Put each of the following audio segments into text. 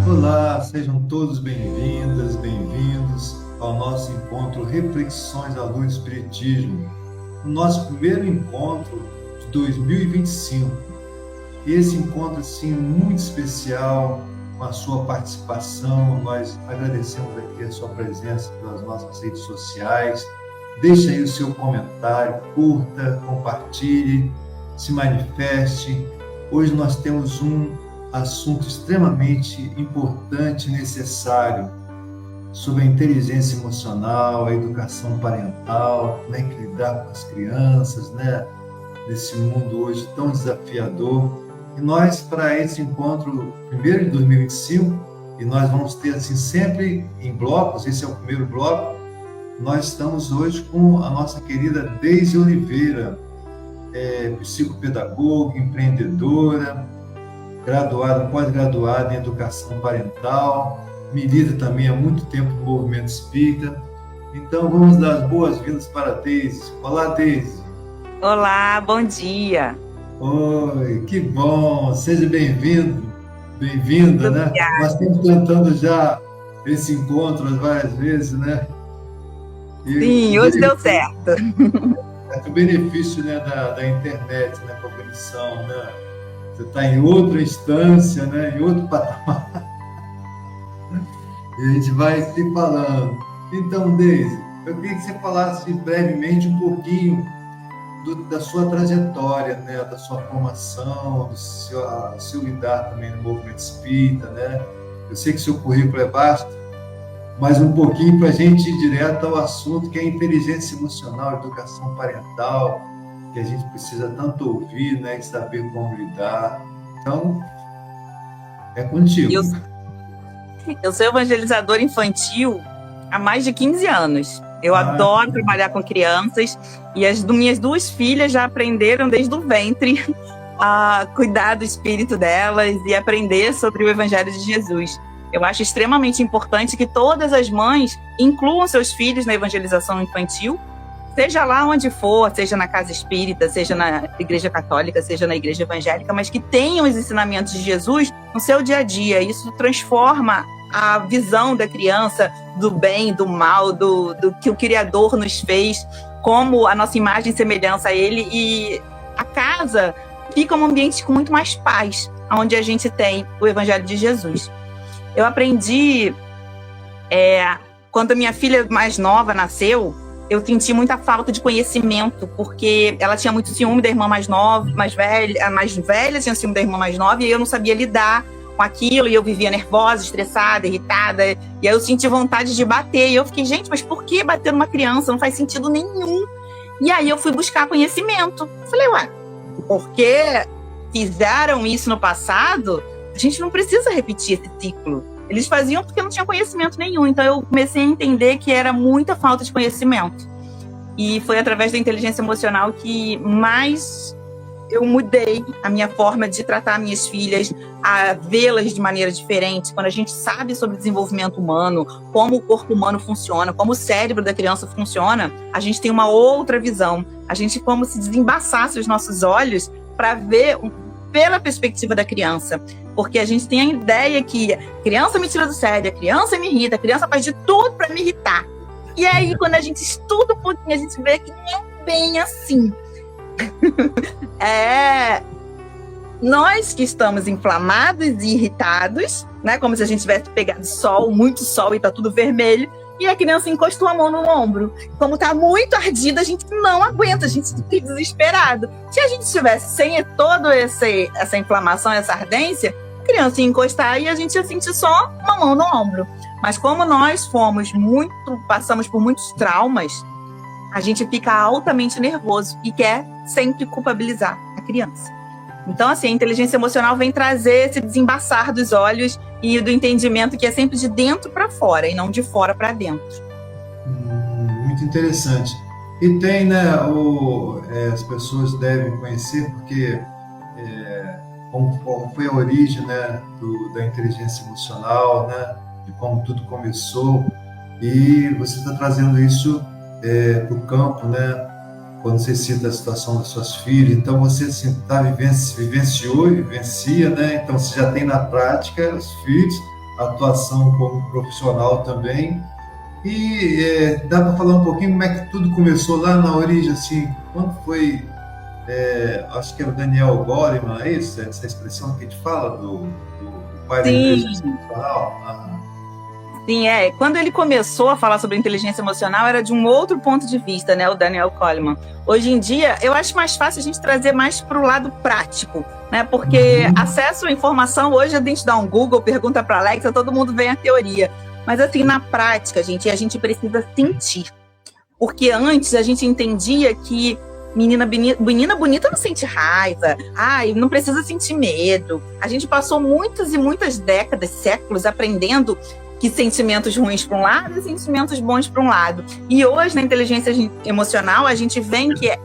Olá, sejam todos bem-vindas, bem-vindos ao nosso encontro Reflexões à Luz do Espiritismo, o nosso primeiro encontro de 2025. E esse encontro, assim, muito especial, com a sua participação. Nós agradecemos aqui a sua presença pelas nossas redes sociais. Deixe aí o seu comentário, curta, compartilhe, se manifeste. Hoje nós temos um assunto extremamente importante e necessário sobre a inteligência emocional, a educação parental, como é que lidar com as crianças, né? Nesse mundo hoje tão desafiador. E nós, para esse encontro primeiro de 2025, e nós vamos ter assim sempre em blocos, esse é o primeiro bloco, nós estamos hoje com a nossa querida Deise Oliveira, psicopedagoga, empreendedora, graduada, pós-graduada em educação parental, milita também há muito tempo no movimento espírita. Então vamos dar as boas-vindas para a Deise. Olá, Deise. Olá, bom dia. Oi, que bom, seja bem-vindo, bem-vinda, né? Obrigada. Nós estamos tentando já esse encontro várias vezes, né? Sim, hoje deu certo. O benefício, né, da internet, né, com a conexão, né? Você está em outra instância, né, em outro patamar, e a gente vai se falando. Então, Deise, eu queria que você falasse brevemente um pouquinho da sua trajetória, né, da sua formação, do seu lidar também no movimento espírita, né? Eu sei que seu currículo é vasto, mas um pouquinho para a gente ir direto ao assunto, que é a inteligência emocional, educação parental, que a gente precisa tanto ouvir, né, e saber como lidar. Então, é contigo. Eu sou evangelizadora infantil há mais de 15 anos. Eu adoro trabalhar com crianças e as minhas duas filhas já aprenderam desde o ventre a cuidar do espírito delas e aprender sobre o Evangelho de Jesus. Eu acho extremamente importante que todas as mães incluam seus filhos na evangelização infantil, seja lá onde for, seja na casa espírita, seja na igreja católica, seja na igreja evangélica, mas que tenham os ensinamentos de Jesus no seu dia a dia. Isso transforma a visão da criança do bem, do mal, do que o Criador nos fez, como a nossa imagem e semelhança a Ele, e a casa fica um ambiente com muito mais paz, onde a gente tem o Evangelho de Jesus. Eu aprendi, quando a minha filha mais nova nasceu, eu senti muita falta de conhecimento, porque ela tinha muito ciúme da irmã mais nova, mais velha, a mais velha tinha ciúme da irmã mais nova, e eu não sabia lidar com aquilo, e eu vivia nervosa, estressada, irritada, e aí eu senti vontade de bater, e eu fiquei, gente, mas por que bater numa criança? Não faz sentido nenhum. E aí eu fui buscar conhecimento. Falei, porque fizeram isso no passado, a gente não precisa repetir esse ciclo. Eles faziam porque não tinham conhecimento nenhum. Então eu comecei a entender que era muita falta de conhecimento. E foi através da inteligência emocional que mais eu mudei a minha forma de tratar minhas filhas, a vê-las de maneira diferente. Quando a gente sabe sobre o desenvolvimento humano, como o corpo humano funciona, como o cérebro da criança funciona, a gente tem uma outra visão. A gente como se desembaçasse os nossos olhos para ver pela perspectiva da criança. Porque a gente tem a ideia que a criança me tira do sério, a criança me irrita, a criança faz de tudo para me irritar. E aí, quando a gente estuda um pouquinho, a gente vê que não é bem assim. Nós que estamos inflamados e irritados, né, como se a gente tivesse pegado sol, muito sol e tá tudo vermelho, e a criança encostou a mão no ombro. Como tá muito ardida, a gente não aguenta, a gente fica desesperado. Se a gente estivesse sem toda essa inflamação, essa ardência, a criança ia encostar e a gente ia sentir só uma mão no ombro. Mas como nós passamos por muitos traumas, a gente fica altamente nervoso e quer sempre culpabilizar a criança. Então, assim, a inteligência emocional vem trazer esse desembaçar dos olhos e do entendimento que é sempre de dentro para fora e não de fora para dentro. Muito interessante. E tem, né, as pessoas devem conhecer, porque como foi a origem, né, da inteligência emocional, né, de como tudo começou, e você está trazendo isso para o campo, né, quando você cita a situação das suas filhas. Então, você assim, vivenciou e vivencia, né? Então, você já tem na prática os filhos, a atuação como profissional também. E dá para falar um pouquinho como é que tudo começou lá na origem, assim, quando foi, acho que era o Daniel Goleman, é isso? Essa expressão que a gente fala do pai da inteligência emocional? Sim, Quando ele começou a falar sobre inteligência emocional, era de um outro ponto de vista, né, o Daniel Goleman. Hoje em dia, eu acho mais fácil a gente trazer mais para o lado prático, né, porque acesso à informação, hoje a gente dá um Google, pergunta para a Alexa, todo mundo vem a teoria. Mas assim, na prática, gente, a gente precisa sentir. Porque antes a gente entendia que menina bonita não sente raiva, não precisa sentir medo. A gente passou muitas e muitas décadas, séculos, aprendendo que sentimentos ruins para um lado e sentimentos bons para um lado. E hoje, na inteligência emocional, a gente vê que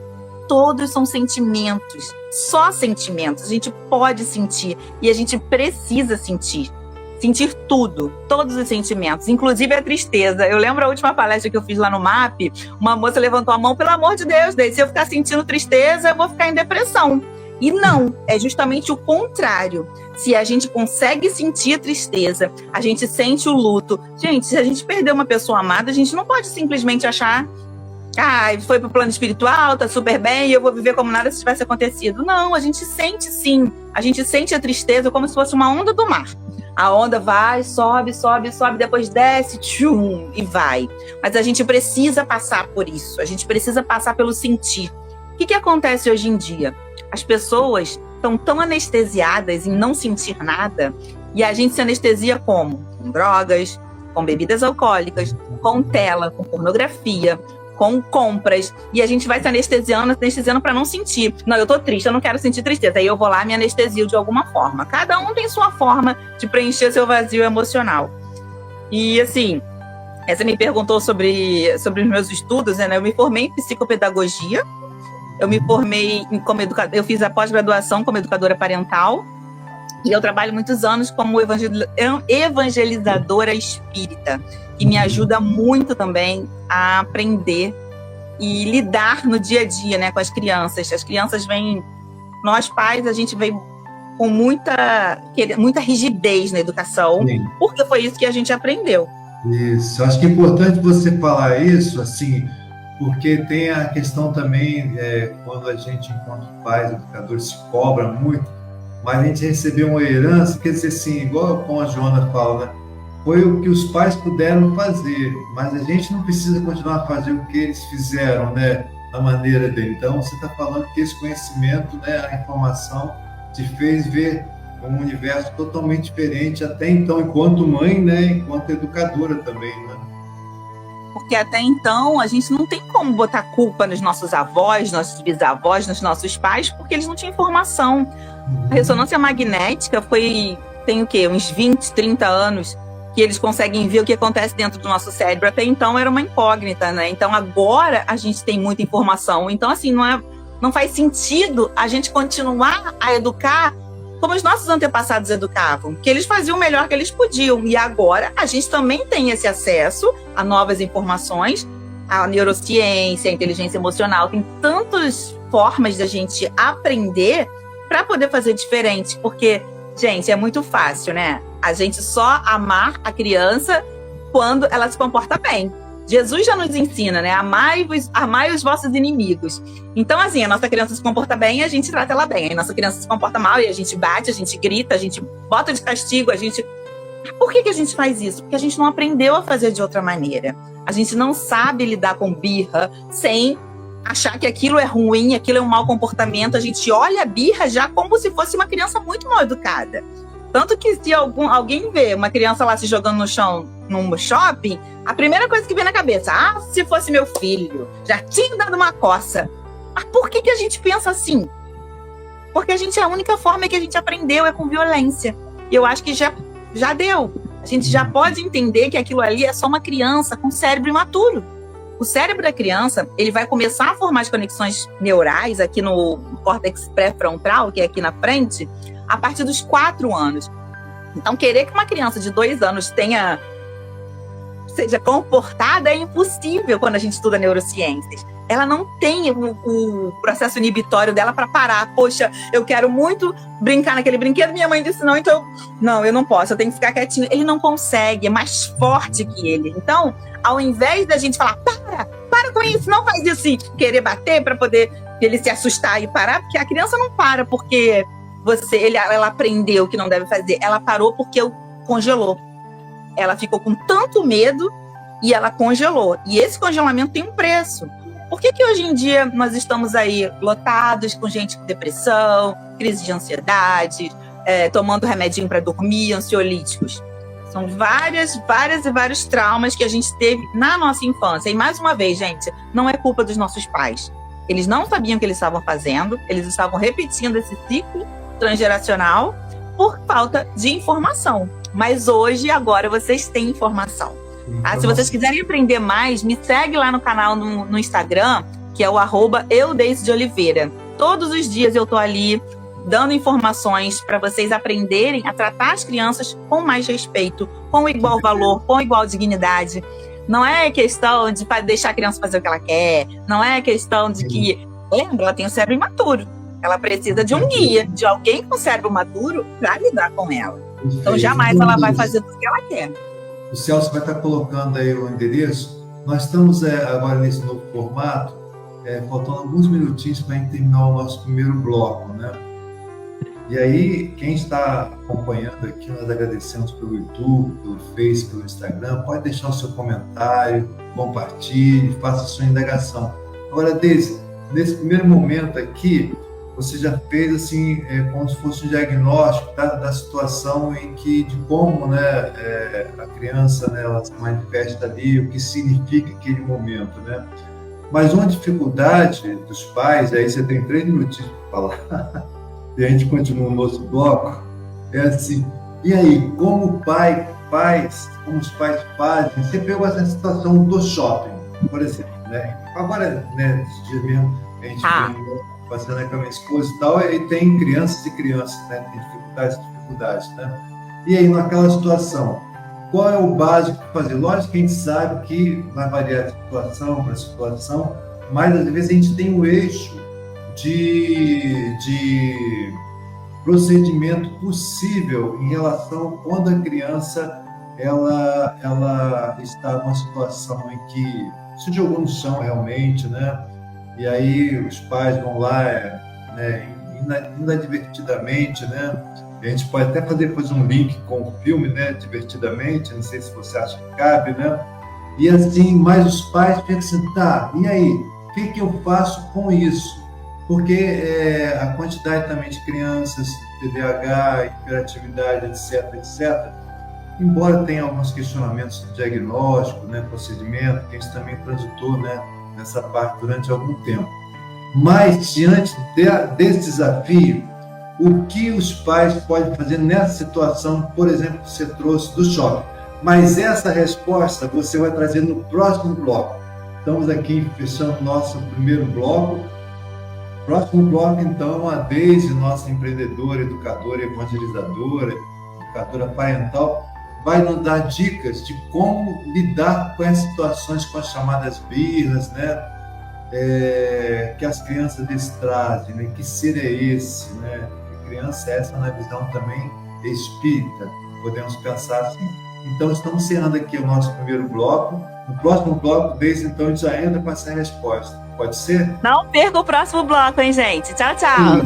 todos são sentimentos, só sentimentos. A gente pode sentir e a gente precisa sentir. Sentir tudo, todos os sentimentos, inclusive a tristeza. Eu lembro a última palestra que eu fiz lá no MAP, uma moça levantou a mão, pelo amor de Deus, se eu ficar sentindo tristeza, eu vou ficar em depressão. E não, é justamente o contrário. Se a gente consegue sentir a tristeza, a gente sente o luto. Gente, se a gente perder uma pessoa amada, a gente não pode simplesmente achar foi pro plano espiritual, tá super bem, e eu vou viver como nada se tivesse acontecido. Não, a gente sente sim. A gente sente a tristeza como se fosse uma onda do mar. A onda vai, sobe, sobe, sobe, depois desce, tchum, e vai. Mas a gente precisa passar por isso. A gente precisa passar pelo sentir. O que acontece hoje em dia? As pessoas estão tão anestesiadas em não sentir nada, e a gente se anestesia como? Com drogas, com bebidas alcoólicas, com tela, com pornografia, com compras, e a gente vai se anestesiando para não sentir. Não, eu tô triste, eu não quero sentir tristeza. Aí eu vou lá e me anestesio de alguma forma. Cada um tem sua forma de preencher seu vazio emocional. E assim, você me perguntou sobre os meus estudos, né? Eu me formei em psicopedagogia, eu me formei como educadora, eu fiz a pós-graduação como educadora parental, e eu trabalho muitos anos como evangelizadora espírita, que me ajuda muito também a aprender e lidar no dia a dia, né, com as crianças. As crianças vêm, nós pais, a gente vem com muita rigidez na educação, sim, porque foi isso que a gente aprendeu. Isso, acho que é importante você falar isso, assim, porque tem a questão também, quando a gente, enquanto pais, educadores, se cobra muito, mas a gente recebeu uma herança, quer dizer assim, igual como a Joana fala, né? Foi o que os pais puderam fazer, mas a gente não precisa continuar a fazer o que eles fizeram, né, da maneira dele. Então, você está falando que esse conhecimento, né, a informação, te fez ver um universo totalmente diferente, até então, enquanto mãe, né, enquanto educadora também, né? Porque até então, a gente não tem como botar culpa nos nossos avós, nossos bisavós, nos nossos pais, porque eles não tinham informação. A ressonância magnética tem o quê? Uns 20, 30 anos que eles conseguem ver o que acontece dentro do nosso cérebro. Até então era uma incógnita, né? Então agora a gente tem muita informação. Então assim, não faz sentido a gente continuar a educar como os nossos antepassados educavam, que eles faziam o melhor que eles podiam. E agora a gente também tem esse acesso a novas informações, a neurociência, a inteligência emocional. Tem tantas formas da gente aprender para poder fazer diferente, porque, gente, é muito fácil, né? A gente só amar a criança quando ela se comporta bem. Jesus já nos ensina, né? Amai os vossos inimigos. Então, assim, a nossa criança se comporta bem e a gente trata ela bem. A nossa criança se comporta mal e a gente bate, a gente grita, a gente bota de castigo, a gente... Por que a gente faz isso? Porque a gente não aprendeu a fazer de outra maneira. A gente não sabe lidar com birra sem achar que aquilo é ruim, aquilo é um mau comportamento. A gente olha a birra já como se fosse uma criança muito mal educada. Tanto que se alguém vê uma criança lá se jogando no chão num shopping, a primeira coisa que vem na cabeça, se fosse meu filho, já tinha dado uma coça. Mas por que a gente pensa assim? Porque a única forma que a gente aprendeu é com violência. E eu acho que já deu. A gente já pode entender que aquilo ali é só uma criança com cérebro imaturo. O cérebro da criança, ele vai começar a formar as conexões neurais aqui no córtex pré-frontal, que é aqui na frente, a partir dos 4 anos. Então, querer que uma criança de 2 anos seja comportada é impossível quando a gente estuda neurociências. ela não tem o processo inibitório dela para parar. Poxa, eu quero muito brincar naquele brinquedo, minha mãe disse não, então eu não posso, eu tenho que ficar quietinho. Ele não consegue, é mais forte que ele. Então, ao invés da gente falar, para com isso, não faz isso, e querer bater para poder ele se assustar e parar, porque a criança não para porque ela aprendeu que não deve fazer, ela parou porque congelou. Ela ficou com tanto medo e ela congelou. E esse congelamento tem um preço. Por que hoje em dia nós estamos aí lotados com gente com depressão, crise de ansiedade, tomando remedinho para dormir, ansiolíticos? São vários traumas que a gente teve na nossa infância. E mais uma vez, gente, não é culpa dos nossos pais. Eles não sabiam o que eles estavam fazendo, eles estavam repetindo esse ciclo transgeracional por falta de informação. Mas hoje, agora, vocês têm informação. Tá? Se vocês quiserem aprender mais, me segue lá no canal no Instagram, que é o @eudeisdeoliveira. Todos os dias eu tô ali dando informações para vocês aprenderem a tratar as crianças com mais respeito, com igual valor, com igual dignidade. Não é questão de deixar a criança fazer o que ela quer, não é questão de que... Lembra, ela tem o cérebro imaturo. Ela precisa de um guia, de alguém com cérebro maduro para lidar com ela. Então jamais ela vai fazer tudo que ela quer. O Celso vai estar colocando aí o endereço. Nós estamos agora nesse novo formato, faltando alguns minutinhos para a gente terminar o nosso primeiro bloco, né? E aí, quem está acompanhando aqui, nós agradecemos pelo YouTube, pelo Face, pelo Instagram. Pode deixar o seu comentário, compartilhe, faça a sua indagação. Agora, Deise, nesse primeiro momento aqui, você já fez assim, como se fosse um diagnóstico da situação de como, né, a criança, né, ela se manifesta ali, o que significa aquele momento, né? Mas uma dificuldade dos pais, aí você tem 3 minutinhos para falar, e a gente continua o nosso bloco, é assim, e aí, como como os pais fazem? Você pegou essa situação do shopping, por exemplo, né? Agora, né, esses dias mesmo, a gente vem passeando com a minha esposa e tal, e tem crianças e crianças, né? Tem dificuldades, né? E aí, naquela situação, qual é o básico para fazer? Lógico que a gente sabe que vai variar de situação para situação, mas às vezes a gente tem o eixo de procedimento possível em relação a quando a criança ela está numa situação em que se jogou no chão realmente, né? E aí os pais vão lá, né, inadvertidamente, né? A gente pode até fazer depois um link com o filme, né? Divertidamente, não sei se você acha que cabe, né? E assim, mas os pais pensam, tá, e aí? O que eu faço com isso? Porque a quantidade também de crianças, TDAH, hiperatividade, etc., embora tenha alguns questionamentos de diagnóstico, né, procedimento, que a gente também transitou, né, nessa parte durante algum tempo. Mas, diante desse desafio, o que os pais podem fazer nessa situação, por exemplo, que você trouxe do shopping? Mas essa resposta você vai trazer no próximo bloco. Estamos aqui fechando nosso primeiro bloco. Próximo bloco, então, a Deise, nossa empreendedora, educadora, evangelizadora, educadora parental, vai nos dar dicas de como lidar com as situações, com as chamadas birras, né? Que as crianças lhes trazem, né? Que ser é esse, né? Que criança é essa na visão também espírita, podemos pensar assim. Então, estamos encerrando aqui o nosso primeiro bloco. No próximo bloco, Deise, então, a gente já entra com essa resposta. Pode ser? Não perca o próximo bloco, hein, gente? Tchau, tchau.